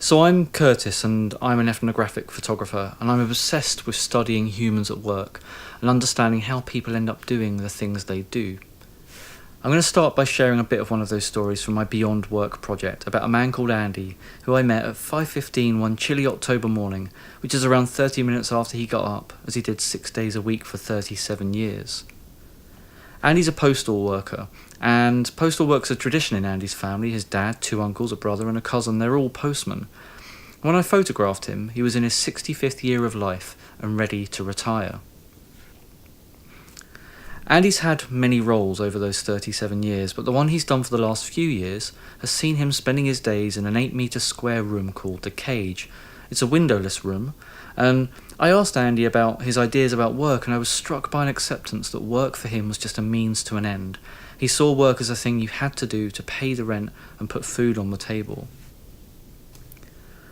So I'm Curtis and I'm an ethnographic photographer, and I'm obsessed with studying humans at work and understanding how people end up doing the things they do. I'm going to start by sharing a bit of one of those stories from my Beyond Work project about a man called Andy who I met at 5:15 one chilly October morning, which is around 30 minutes after he got up, as he did 6 days a week for 37 years. Andy's a postal worker, and postal work's a tradition in Andy's family. His dad, 2 uncles, a brother and a cousin, they're all postmen. When I photographed him, he was in his 65th year of life and ready to retire. Andy's had many roles over those 37 years, but the one he's done for the last few years has seen him spending his days in an 8-metre square room called The Cage. It's a windowless room, and I asked Andy about his ideas about work, and I was struck by an acceptance that work for him was just a means to an end. He saw work as a thing you had to do to pay the rent and put food on the table.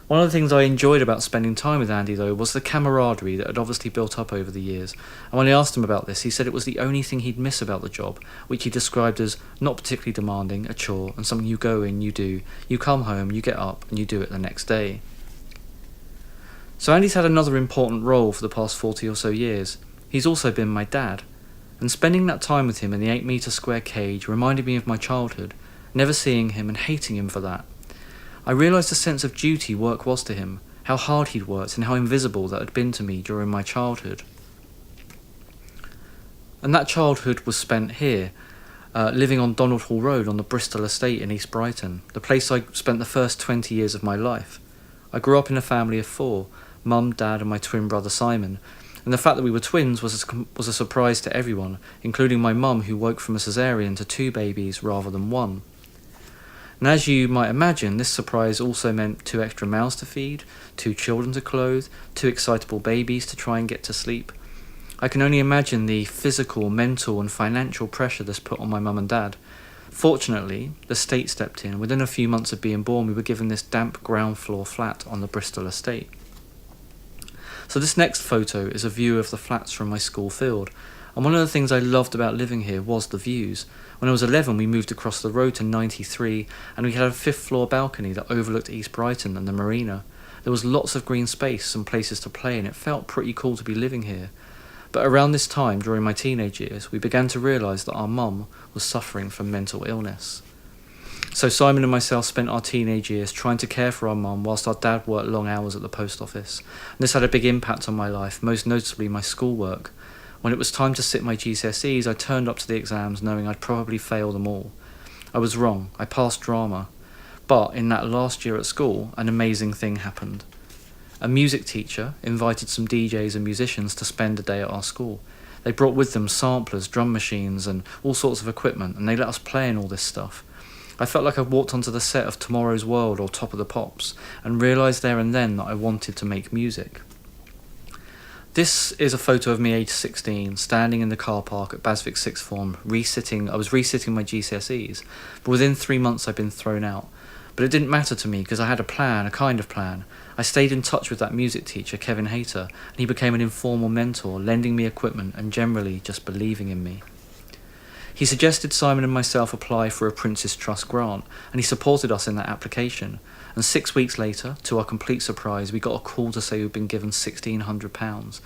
One of the things I enjoyed about spending time with Andy, though, was the camaraderie that had obviously built up over the years. And when I asked him about this, he said it was the only thing he'd miss about the job, which he described as not particularly demanding, a chore, and something you go in, you do, you come home, you get up, and you do it the next day. So Andy's had another important role for the past 40 or so years. He's also been my dad. And spending that time with him in the 8-metre square cage reminded me of my childhood, never seeing him and hating him for that. I realised the sense of duty work was to him, how hard he'd worked and how invisible that had been to me during my childhood. And that childhood was spent here, living on Donald Hall Road on the Bristol estate in East Brighton, the place I spent the first 20 years of my life. I grew up in a family of 4, mum, dad and my twin brother Simon, and the fact that we were twins was a surprise to everyone, including my mum, who woke from a cesarean to 2 babies rather than 1. And as you might imagine, this surprise also meant 2 extra mouths to feed, 2 children to clothe, 2 excitable babies to try and get to sleep. I can only imagine the physical, mental and financial pressure this put on my mum and dad. Fortunately, the state stepped in. Within a few months of being born, we were given this damp ground floor flat on the Bristol estate. So this next photo is a view of the flats from my school field. And one of the things I loved about living here was the views. When I was 11, we moved across the road to 93, and we had a 5th floor balcony that overlooked East Brighton and the marina. There was lots of green space and places to play, and it felt pretty cool to be living here. But around this time, during my teenage years, we began to realise that our mum was suffering from mental illness. So Simon and myself spent our teenage years trying to care for our mum whilst our dad worked long hours at the post office. And this had a big impact on my life, most notably my schoolwork. When it was time to sit my GCSEs, I turned up to the exams knowing I'd probably fail them all. I was wrong. I passed drama. But in that last year at school, an amazing thing happened. A music teacher invited some DJs and musicians to spend a day at our school. They brought with them samplers, drum machines and all sorts of equipment, and they let us play in all this stuff. I felt like I walked onto the set of Tomorrow's World or Top of the Pops and realised there and then that I wanted to make music. This is a photo of me aged 16, standing in the car park at Basvic Sixth Form, I was resitting my GCSEs, but within 3 months I'd been thrown out. But it didn't matter to me because I had a plan, a kind of plan. I stayed in touch with that music teacher, Kevin Hayter, and he became an informal mentor, lending me equipment and generally just believing in me. He suggested Simon and myself apply for a Prince's Trust grant, and he supported us in that application. And 6 weeks later, to our complete surprise, we got a call to say we'd been given £1,600.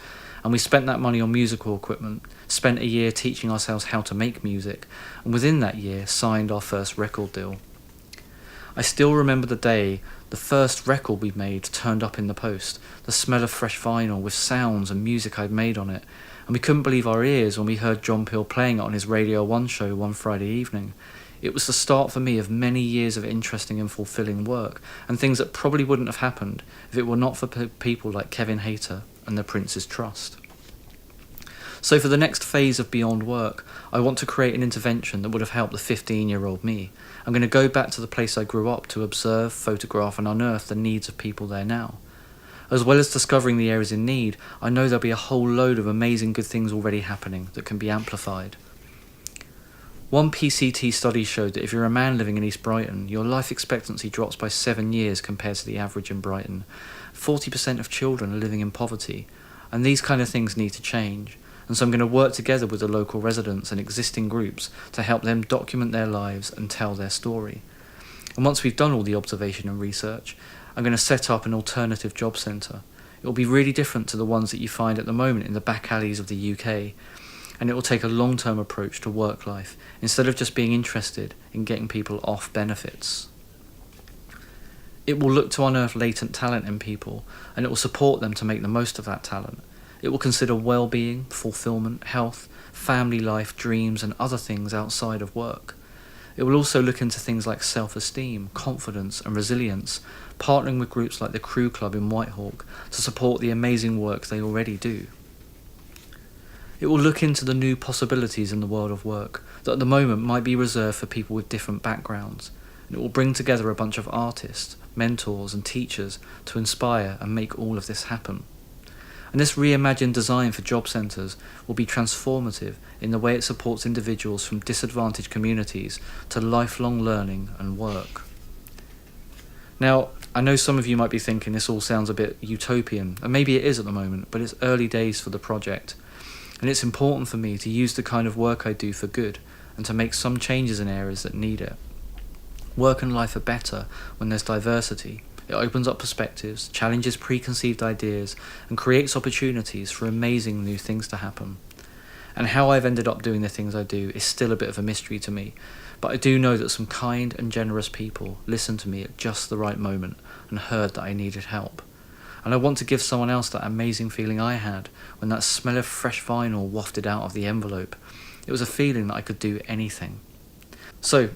And we spent that money on musical equipment, spent a year teaching ourselves how to make music, and within that year signed our first record deal. I still remember the day the first record we made turned up in the post, the smell of fresh vinyl with sounds and music I'd made on it, and we couldn't believe our ears when we heard John Peel playing it on his Radio 1 show one Friday evening. It was the start for me of many years of interesting and fulfilling work, and things that probably wouldn't have happened if it were not for people like Kevin Hayter and the Prince's Trust. So for the next phase of Beyond Work, I want to create an intervention that would have helped the 15-year-old me. I'm going to go back to the place I grew up to observe, photograph and unearth the needs of people there now. As well as discovering the areas in need, I know there'll be a whole load of amazing good things already happening that can be amplified. One PCT study showed that if you're a man living in East Brighton, your life expectancy drops by 7 years compared to the average in Brighton. 40% of children are living in poverty, and these kind of things need to change. And so I'm going to work together with the local residents and existing groups to help them document their lives and tell their story. And once we've done all the observation and research, I'm going to set up an alternative job centre. It will be really different to the ones that you find at the moment in the back alleys of the UK, and it will take a long-term approach to work life instead of just being interested in getting people off benefits. It will look to unearth latent talent in people, and it will support them to make the most of that talent. It will consider well-being, fulfilment, health, family life, dreams, and other things outside of work. It will also look into things like self-esteem, confidence, and resilience, partnering with groups like the Crew Club in Whitehawk to support the amazing work they already do. It will look into the new possibilities in the world of work that at the moment might be reserved for people with different backgrounds, and it will bring together a bunch of artists, mentors, and teachers to inspire and make all of this happen. And this reimagined design for job centres will be transformative in the way it supports individuals from disadvantaged communities to lifelong learning and work. Now, I know some of you might be thinking this all sounds a bit utopian, and maybe it is at the moment, but it's early days for the project. And it's important for me to use the kind of work I do for good and to make some changes in areas that need it. Work and life are better when there's diversity. It opens up perspectives, challenges preconceived ideas, and creates opportunities for amazing new things to happen. And how I've ended up doing the things I do is still a bit of a mystery to me, but I do know that some kind and generous people listened to me at just the right moment and heard that I needed help. And I want to give someone else that amazing feeling I had when that smell of fresh vinyl wafted out of the envelope. It was a feeling that I could do anything. So,